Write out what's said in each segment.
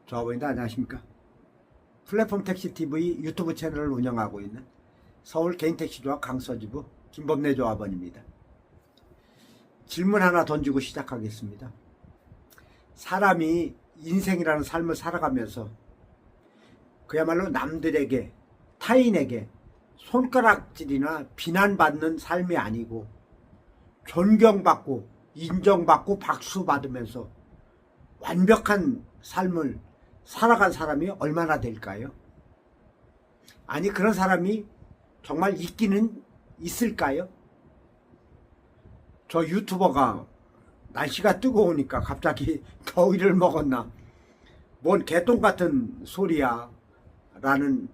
조합원입니다. 안녕하십니까. 플랫폼 택시 TV 유튜브 채널을 운영하고 있는 서울 개인택시조합 강서지부 김범래 조합원입니다. 질문 하나 던지고 시작하겠습니다. 사람이 인생이라는 삶을 살아가면서 그야말로 남들에게, 타인에게 손가락질이나 비난받는 삶이 아니고 존경받고 인정받고 박수받으면서 완벽한 삶을 살아간 사람이 얼마나 될까요? 아니, 그런 사람이 정말 있기는 있을까요? 저 유튜버가 날씨가 뜨거우니까 갑자기 더위를 먹었나, 뭔 개똥 같은 소리야 라는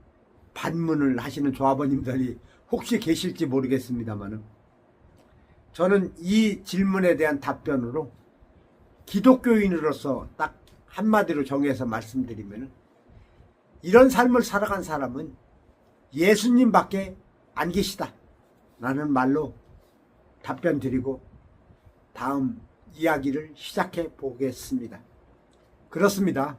반문을 하시는 조합원님들이 혹시 계실지 모르겠습니다만, 저는 이 질문에 대한 답변으로 기독교인으로서 딱 한마디로 정해서 말씀드리면, 이런 삶을 살아간 사람은 예수님밖에 안 계시다 라는 말로 답변 드리고 다음 이야기를 시작해 보겠습니다. 그렇습니다.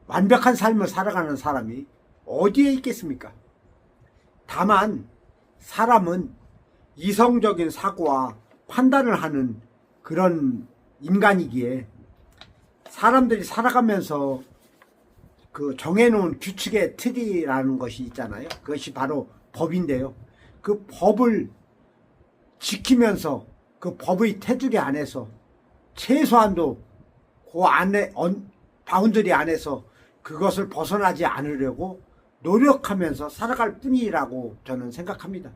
완벽한 삶을 살아가는 사람이 어디에 있겠습니까? 다만 사람은 이성적인 사고와 판단을 하는 그런 인간이기에 사람들이 살아가면서 그 정해놓은 규칙의 틀이라는 것이 있잖아요. 그것이 바로 법인데요. 그 법을 지키면서 그 법의 테두리 안에서 최소한도 그 안에 바운더리 안에서 그것을 벗어나지 않으려고 노력하면서 살아갈 뿐이라고 저는 생각합니다.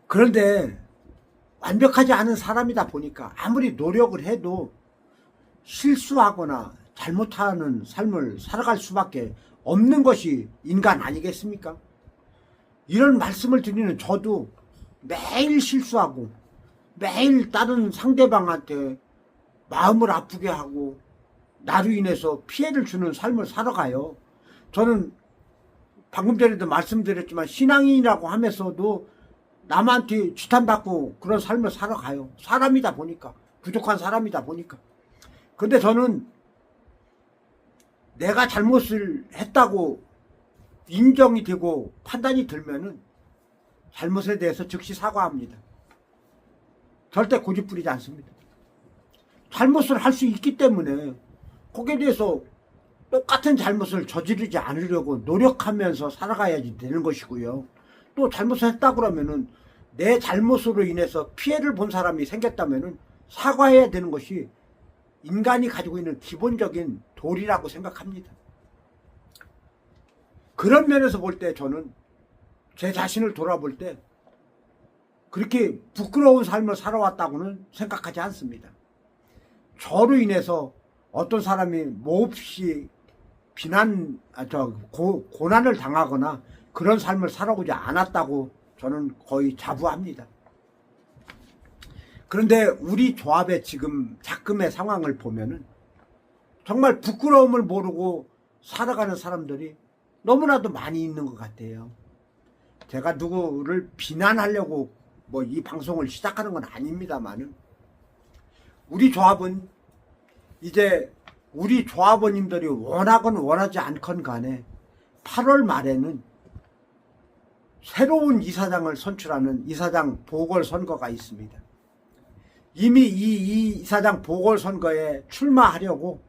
그런데 완벽하지 않은 사람이다 보니까 아무리 노력을 해도 실수하거나 잘못하는 삶을 살아갈 수밖에 없는 것이 인간 아니겠습니까? 이런 말씀을 드리는 저도 매일 실수하고 매일 다른 상대방한테 마음을 아프게 하고 나로 인해서 피해를 주는 삶을 살아가요. 저는 방금 전에도 말씀드렸지만 신앙인이라고 하면서도 남한테 지탄받고 그런 삶을 살아가요. 사람이다 보니까, 부족한 사람이다 보니까. 근데 저는 내가 잘못을 했다고 인정이 되고 판단이 들면은 잘못에 대해서 즉시 사과합니다. 절대 고집 부리지 않습니다. 잘못을 할 수 있기 때문에 거기에 대해서 똑같은 잘못을 저지르지 않으려고 노력하면서 살아가야지 되는 것이고요. 또 잘못을 했다 그러면은 내 잘못으로 인해서 피해를 본 사람이 생겼다면은 사과해야 되는 것이 인간이 가지고 있는 기본적인 도리라고 생각합니다. 그런 면에서 볼 때 저는 제 자신을 돌아볼 때 그렇게 부끄러운 삶을 살아왔다고는 생각하지 않습니다. 저로 인해서 어떤 사람이 몹시 고난을 당하거나 그런 삶을 살아오지 않았다고 저는 거의 자부합니다. 그런데 우리 조합의 지금의 상황을 보면은 정말 부끄러움을 모르고 살아가는 사람들이 너무나도 많이 있는 것 같아요. 제가 누구를 비난하려고 이 방송을 시작하는 건 아닙니다만은, 우리 조합은 이제 우리 조합원님들이 원하건 원하지 않건 간에 8월 말에는 새로운 이사장을 선출하는 이사장 보궐선거가 있습니다. 이미 이 이사장 보궐선거에 출마하려고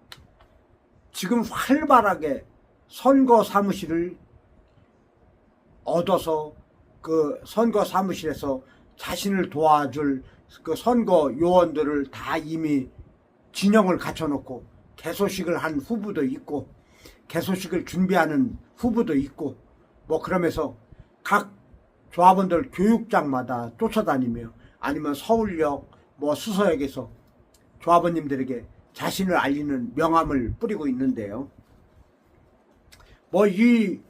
지금 활발하게 선거 사무실을 얻어서 그 선거 사무실에서 자신을 도와줄 그 선거 요원들을 다 이미 진영을 갖춰놓고 개소식을 한 후보도 있고 개소식을 준비하는 후보도 있고 그러면서 각 조합원들 교육장마다 쫓아다니며 아니면 서울역 수서역에서 조합원님들에게 자신을 알리는 명함을 뿌리고 있는데요. 이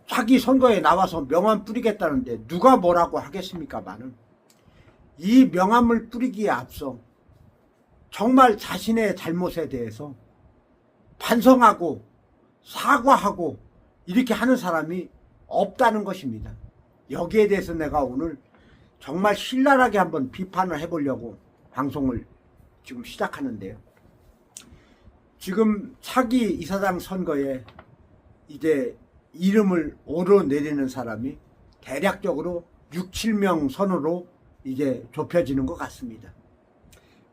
자기 선거에 나와서 명함 뿌리겠다는데 누가 뭐라고 하겠습니까마는, 이 명함을 뿌리기에 앞서 정말 자신의 잘못에 대해서 반성하고 사과하고 이렇게 하는 사람이 없다는 것입니다. 여기에 대해서 내가 오늘 정말 신랄하게 한번 비판을 해보려고 방송을 지금 시작하는데요. 지금 차기 이사장 선거에 이제 이름을 오르내리는 사람이 대략적으로 6, 7명 선으로 이제 좁혀지는 것 같습니다.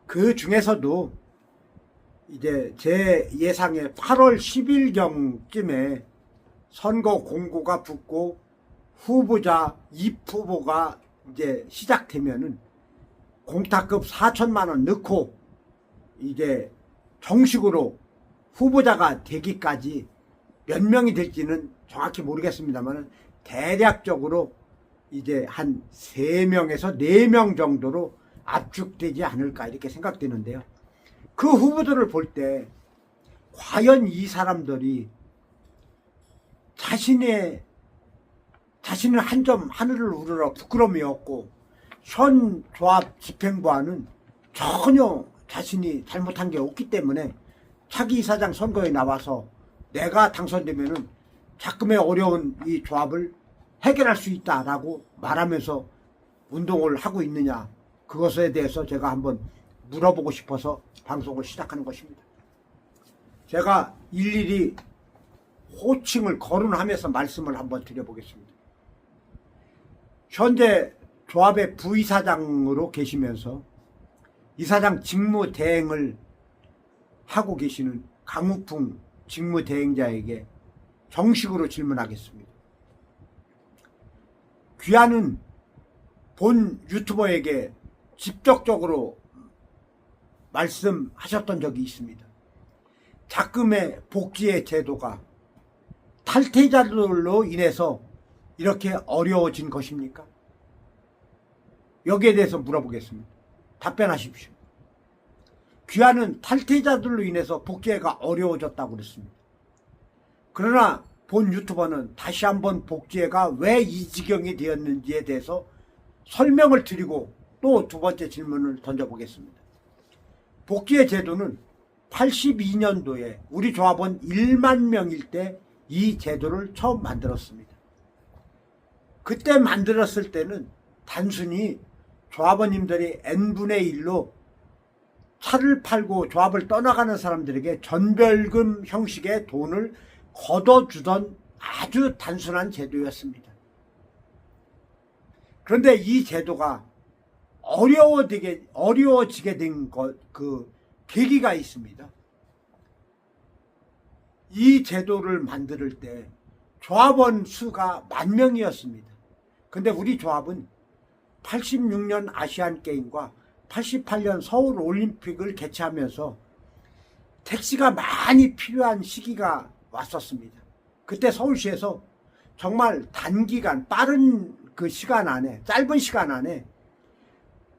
그 중에서도 이제 제 예상에 8월 10일경쯤에 선거 공고가 붙고 후보자 입후보가 이제 시작되면은 공탁급 4천만 원 넣고 이제 정식으로 후보자가 되기까지 몇 명이 될지는 정확히 모르겠습니다만 대략적으로 이제 한 3명에서 4명 정도로 압축되지 않을까 이렇게 생각되는데요. 그 후보들을 볼 때 과연 이 사람들이 자신은 한 점 하늘을 우러러 부끄러움이 없고 현 조합 집행부와는 전혀 자신이 잘못한 게 없기 때문에 차기 이사장 선거에 나와서 내가 당선되면은 자금의 어려운 이 조합을 해결할 수 있다라고 말하면서 운동을 하고 있느냐, 그것에 대해서 제가 한번 물어보고 싶어서 방송을 시작하는 것입니다. 제가 일일이 호칭을 거론하면서 말씀을 한번 드려보겠습니다. 현재 조합의 부이사장으로 계시면서 이사장 직무대행을 하고 계시는 강우풍 직무대행자에게 정식으로 질문하겠습니다. 귀하는 본 유튜버에게 직접적으로 말씀하셨던 적이 있습니다. 자금의 복지의 제도가 탈퇴자들로 인해서 이렇게 어려워진 것입니까? 여기에 대해서 물어보겠습니다. 답변하십시오. 귀하는 탈퇴자들로 인해서 복지가 어려워졌다고 그랬습니다. 그러나 본 유튜버는 다시 한번 복지가 왜 이 지경이 되었는지에 대해서 설명을 드리고 또 두 번째 질문을 던져보겠습니다. 복지의 제도는 82년도에 우리 조합원 1만 명일 때 이 제도를 처음 만들었습니다. 그때 만들었을 때는 단순히 조합원님들이 n분의 1로 차를 팔고 조합을 떠나가는 사람들에게 전별금 형식의 돈을 걷어주던 아주 단순한 제도였습니다. 그런데 이 제도가 어려워지게 된 그 계기가 있습니다. 이 제도를 만들 때 조합원 수가 10,000명이었습니다. 근데 우리 조합은 86년 아시안게임과 88년 서울올림픽을 개최하면서 택시가 많이 필요한 시기가 왔었습니다. 그때 서울시에서 정말 단기간 빠른 그 시간 안에, 짧은 시간 안에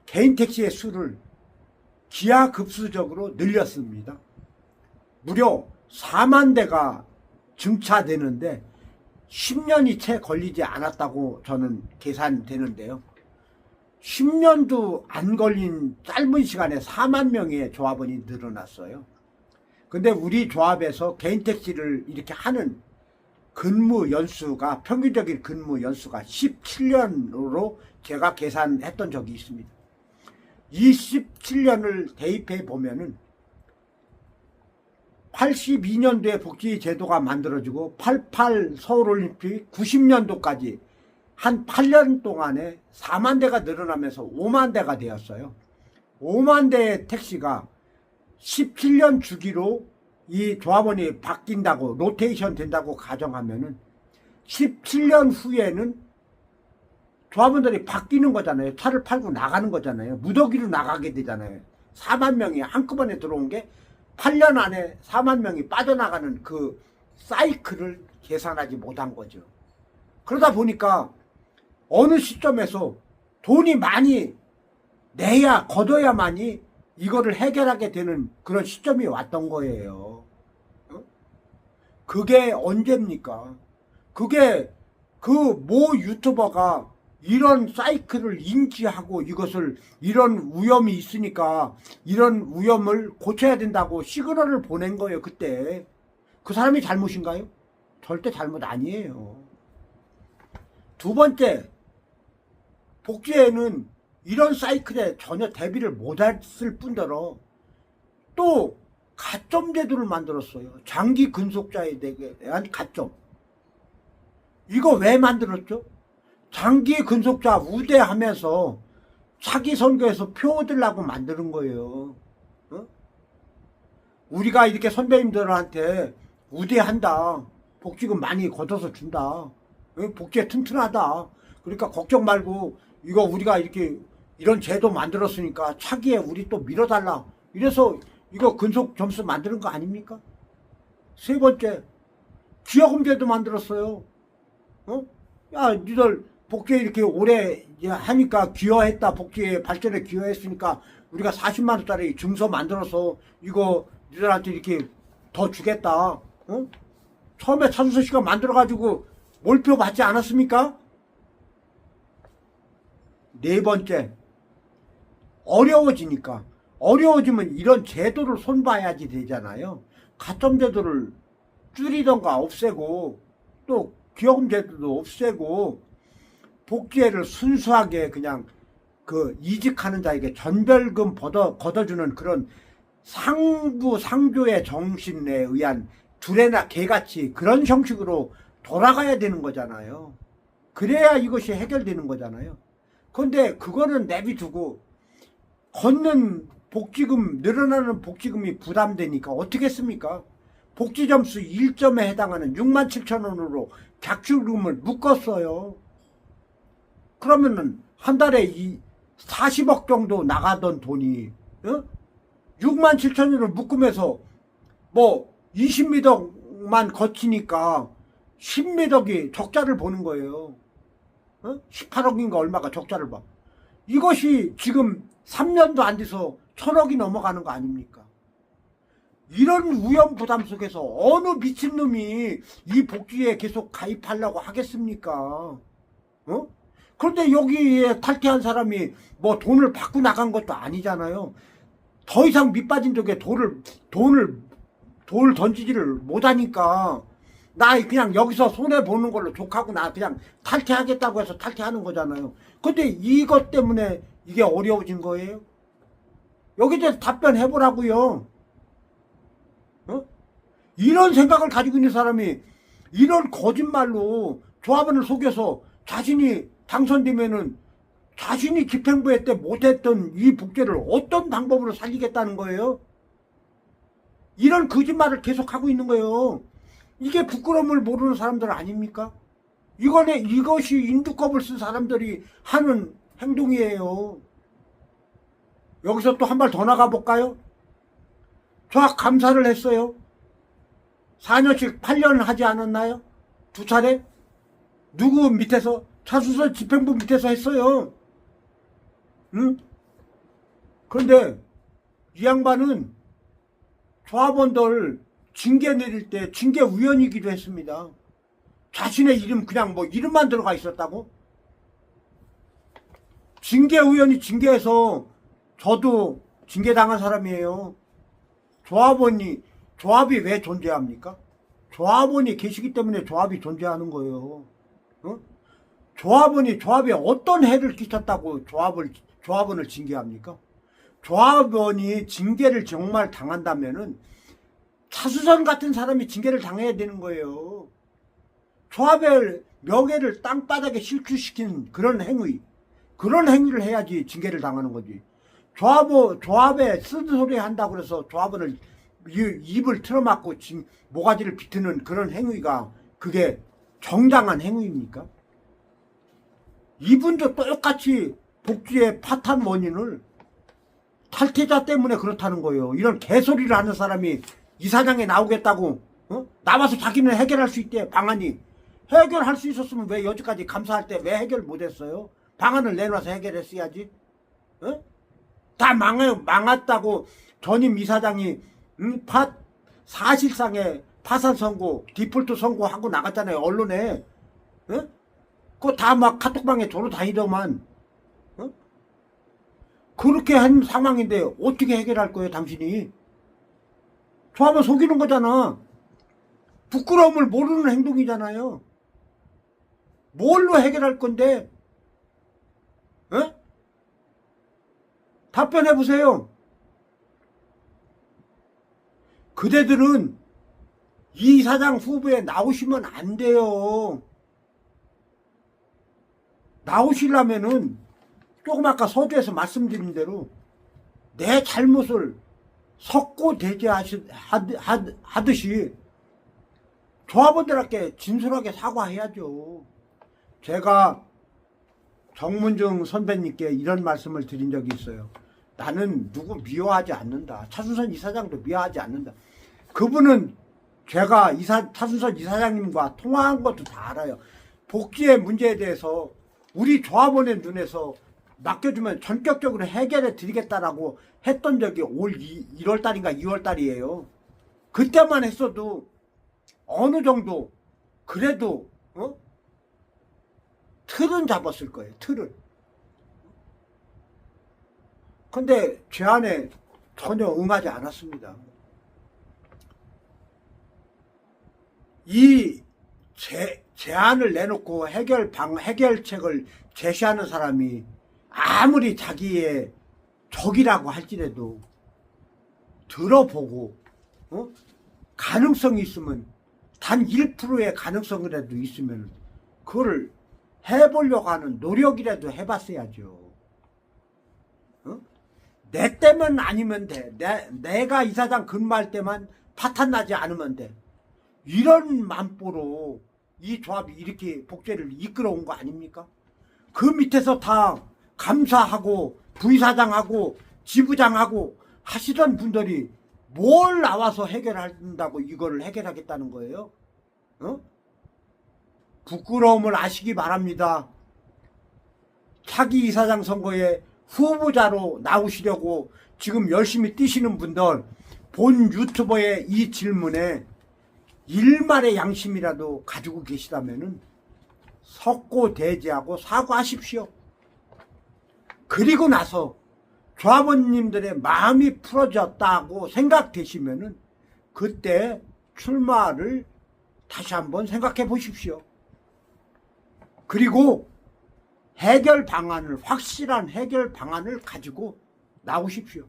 개인 택시의 수를 기하급수적으로 늘렸습니다. 무려 4만 대가 증차되는데 10년이 채 걸리지 않았다고 저는 계산되는데요. 10년도 안 걸린 짧은 시간에 4만 명의 조합원이 늘어났어요. 근데 우리 조합에서 개인 택시를 이렇게 하는 근무 연수가, 평균적인 근무 연수가 17년으로 제가 계산했던 적이 있습니다. 이 17년을 대입해 보면은 82년도에 복지제도가 만들어지고 88 서울올림픽 90년도까지 한 8년 동안에 4만 대가 늘어나면서 5만 대가 되었어요. 5만 대의 택시가 17년 주기로 이 조합원이 바뀐다고, 로테이션 된다고 가정하면은 17년 후에는 조합원들이 바뀌는 거잖아요. 차를 팔고 나가는 거잖아요. 무더기로 나가게 되잖아요. 4만 명이 한꺼번에 들어온 게 8년 안에 4만 명이 빠져나가는 그 사이클을 계산하지 못한 거죠. 그러다 보니까 어느 시점에서 돈이 많이 내야, 걷어야만이 이거를 해결하게 되는 그런 시점이 왔던 거예요. 그게 언제입니까? 그게 그 모 유튜버가 이런 사이클을 인지하고 이것을, 이런 위험이 있으니까 이런 위험을 고쳐야 된다고 시그널을 보낸 거예요. 그때 그 사람이 잘못인가요? 절대 잘못 아니에요. 두 번째, 복지에는 이런 사이클에 전혀 대비를 못했을 뿐더러 또 가점 제도를 만들었어요. 장기 근속자에 대한 가점. 이거 왜 만들었죠? 장기 근속자 우대하면서 차기 선거에서 표 얻으려고 만드는 거예요. 어? 우리가 이렇게 선배님들한테 우대한다. 복지금 많이 걷어서 준다. 복지에 튼튼하다. 그러니까 걱정 말고 이거 우리가 이렇게 이런 제도 만들었으니까 차기에 우리 또 밀어달라. 이래서 이거 근속 점수 만드는 거 아닙니까? 세 번째, 기여금 제도 만들었어요. 야, 니들 복지에 이렇게 오래 하니까 기여했다. 복지에 발전에 기여했으니까 우리가 40만 원짜리 증서 만들어서 이거 니들한테 이렇게 더 주겠다. 처음에 차수선 씨가 만들어가지고 몰표 받지 않았습니까? 네 번째, 어려워지니까. 어려워지면 이런 제도를 손봐야지 되잖아요. 가점 제도를 줄이던가 없애고 또 기여금 제도도 없애고 복지회를 순수하게 그냥 그 이직하는 자에게 전별금 걷어주는 그런 상부 상조의 정신에 의한 두레나 개같이 그런 형식으로 돌아가야 되는 거잖아요. 그래야 이것이 해결되는 거잖아요. 그런데 그거는 내비두고 걷는 복지금, 늘어나는 복지금이 부담되니까 어떻게 했습니까? 복지점수 1점에 해당하는 67,000원으로 객출금을 묶었어요. 그러면은 한 달에 40억 정도 나가던 돈이 67,000원을 묶으면서 뭐 20미덕만 거치니까 10미덕이 적자를 보는 거예요. 18억인가 얼마가 적자를 봐. 이것이 지금 3년도 안 돼서 1,000억이 넘어가는 거 아닙니까? 이런 위험 부담 속에서 어느 미친놈이 이 복지에 계속 가입하려고 하겠습니까? 그런데 여기에 탈퇴한 사람이 뭐 돈을 받고 나간 것도 아니잖아요. 더 이상 밑빠진 쪽에 돌 던지지를 못하니까 나 그냥 여기서 손해보는 걸로 족하고 나 그냥 탈퇴하겠다고 해서 탈퇴하는 거잖아요. 근데 이것 때문에 이게 어려워진 거예요? 여기에 대해서 답변해보라고요. 이런 생각을 가지고 있는 사람이 이런 거짓말로 조합원을 속여서 자신이 당선되면은 자신이 집행부회 때 못했던 이 복지를 어떤 방법으로 살리겠다는 거예요? 이런 거짓말을 계속하고 있는 거예요. 이게 부끄러움을 모르는 사람들 아닙니까? 이것이 인두껍을 쓴 사람들이 하는 행동이에요. 여기서 또 한 발 더 나가 볼까요? 조합 감사를 했어요. 4년씩 8년 하지 않았나요? 2차례? 누구 밑에서? 차수선 집행부 밑에서 했어요. 응? 그런데 이 양반은 조합원들 징계 내릴 때 징계위원이기도 했습니다. 자신의 이름 그냥 뭐 이름만 들어가 있었다고? 징계위원이 징계해서 저도 징계당한 사람이에요. 조합이 왜 존재합니까? 조합원이 계시기 때문에 조합이 존재하는 거예요. 조합에 어떤 해를 끼쳤다고 조합원을 징계합니까? 조합원이 징계를 정말 당한다면은 차수선 같은 사람이 징계를 당해야 되는 거예요. 조합의 명예를 땅바닥에 실추시킨 그런 행위를 해야지 징계를 당하는 거지. 조합에 쓴소리 한다고 해서 조합원을 입을 틀어막고 모가지를 비트는 그런 행위가 그게 정당한 행위입니까? 이분도 똑같이 복지의 파탄 원인을 탈퇴자 때문에 그렇다는 거예요. 이런 개소리를 하는 사람이 이사장에 나오겠다고 나와서 자기는 해결할 수 있대. 방안이 해결할 수 있었으면 왜 여지까지 감사할 때 왜 해결 못했어요? 방안을 내놔서 해결했어야지. 다 망했다고 전임 이사장이 사실상의 파산 선고 디폴트 선고하고 나갔잖아요. 언론에. 그거 다 막 카톡방에 돌아다니더만. 그렇게 한 상황인데 어떻게 해결할 거예요, 당신이? 조합을 속이는 거잖아. 부끄러움을 모르는 행동이잖아요. 뭘로 해결할 건데? 답변해 보세요. 그대들은 이 이사장 후보에 나오시면 안 돼요. 나오시려면은 조금 아까 서두에서 말씀드린 대로 내 잘못을 석고대죄하듯이 조합원들에게 진솔하게 사과해야죠. 제가 정문중 선배님께 이런 말씀을 드린 적이 있어요. 나는 누구 미워하지 않는다. 차순선 이사장도 미워하지 않는다. 그분은 제가 차순선 이사장님과 통화한 것도 다 알아요. 복지의 문제에 대해서 우리 조합원의 눈에서 맡겨주면 전격적으로 해결해 드리겠다라고 했던 적이 올 1월달인가 2월달이에요. 그때만 했어도 어느 정도 그래도 틀은 잡았을 거예요. 틀을. 근데 제안에 전혀 응하지 않았습니다. 이 제안을 내놓고 해결책을 제시하는 사람이 아무리 자기의 적이라고 할지라도 들어보고 가능성이 있으면 단 1%의 가능성이라도 있으면 그걸 해보려고 하는 노력이라도 해봤어야죠. 내 때만 아니면 돼. 내가 이사장 근무할 때만 파탄 나지 않으면 돼. 이런 맘보로 이 조합이 이렇게 복제를 이끌어온 거 아닙니까? 그 밑에서 다 감사하고 부이사장하고 지부장하고 하시던 분들이 뭘 나와서 해결한다고 이거를 해결하겠다는 거예요? 부끄러움을 아시기 바랍니다. 차기 이사장 선거에 후보자로 나오시려고 지금 열심히 뛰시는 분들, 본 유튜버의 이 질문에 일말의 양심이라도 가지고 계시다면은 석고대죄하고 사과하십시오. 그리고 나서 조합원님들의 마음이 풀어졌다고 생각되시면은 그때 출마를 다시 한번 생각해 보십시오. 그리고 확실한 해결 방안을 가지고 나오십시오.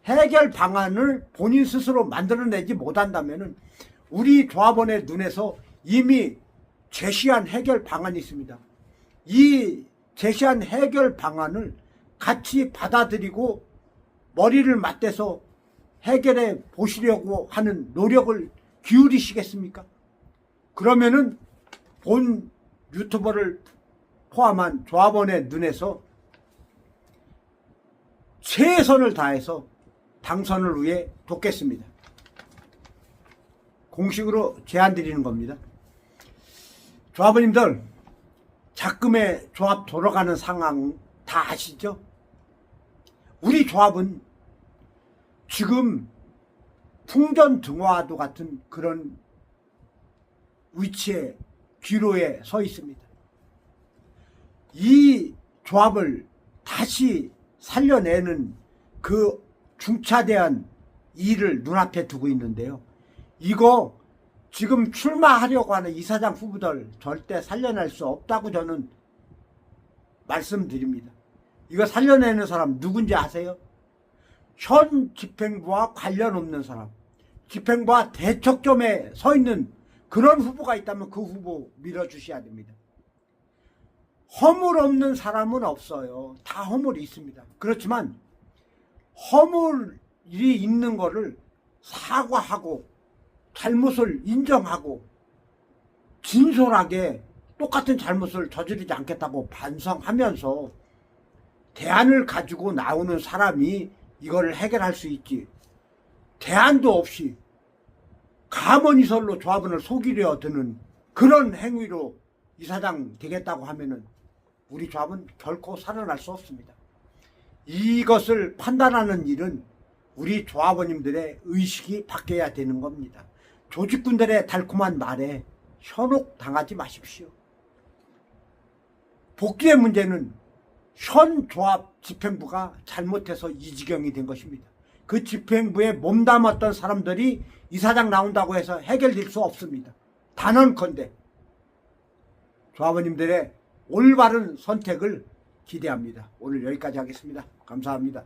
해결 방안을 본인 스스로 만들어내지 못한다면은 우리 조합원의 눈에서 이미 제시한 해결 방안이 있습니다. 이 제시한 해결 방안을 같이 받아들이고 머리를 맞대서 해결해 보시려고 하는 노력을 기울이시겠습니까? 그러면은 본 유튜버를 포함한 조합원의 눈에서 최선을 다해서 당선을 위해 돕겠습니다. 공식으로 제안 드리는 겁니다. 조합원님들, 작금의 조합 돌아가는 상황 다 아시죠? 우리 조합은 지금 풍전등화와도 같은 그런 위치에 기로에 서 있습니다. 이 조합을 다시 살려내는 그 중차대한 일을 눈앞에 두고 있는데요. 이거 지금 출마하려고 하는 이사장 후보들 절대 살려낼 수 없다고 저는 말씀드립니다. 이거 살려내는 사람 누군지 아세요? 현 집행부와 관련 없는 사람, 집행부와 대척점에 서 있는 그런 후보가 있다면 그 후보 밀어주셔야 됩니다. 허물 없는 사람은 없어요. 다 허물이 있습니다. 그렇지만 허물이 있는 거를 사과하고 잘못을 인정하고 진솔하게 똑같은 잘못을 저지르지 않겠다고 반성하면서 대안을 가지고 나오는 사람이 이걸 해결할 수 있지, 대안도 없이 가머니설로 조합원을 속이려 드는 그런 행위로 이사장 되겠다고 하면은 우리 조합은 결코 살아날 수 없습니다. 이것을 판단하는 일은 우리 조합원님들의 의식이 바뀌어야 되는 겁니다. 조직군들의 달콤한 말에 현혹당하지 마십시오. 복귀의 문제는 현 조합 집행부가 잘못해서 이 지경이 된 것입니다. 그 집행부에 몸담았던 사람들이 이사장 나온다고 해서 해결될 수 없습니다. 단언컨대 조합원님들의 올바른 선택을 기대합니다. 오늘 여기까지 하겠습니다. 감사합니다.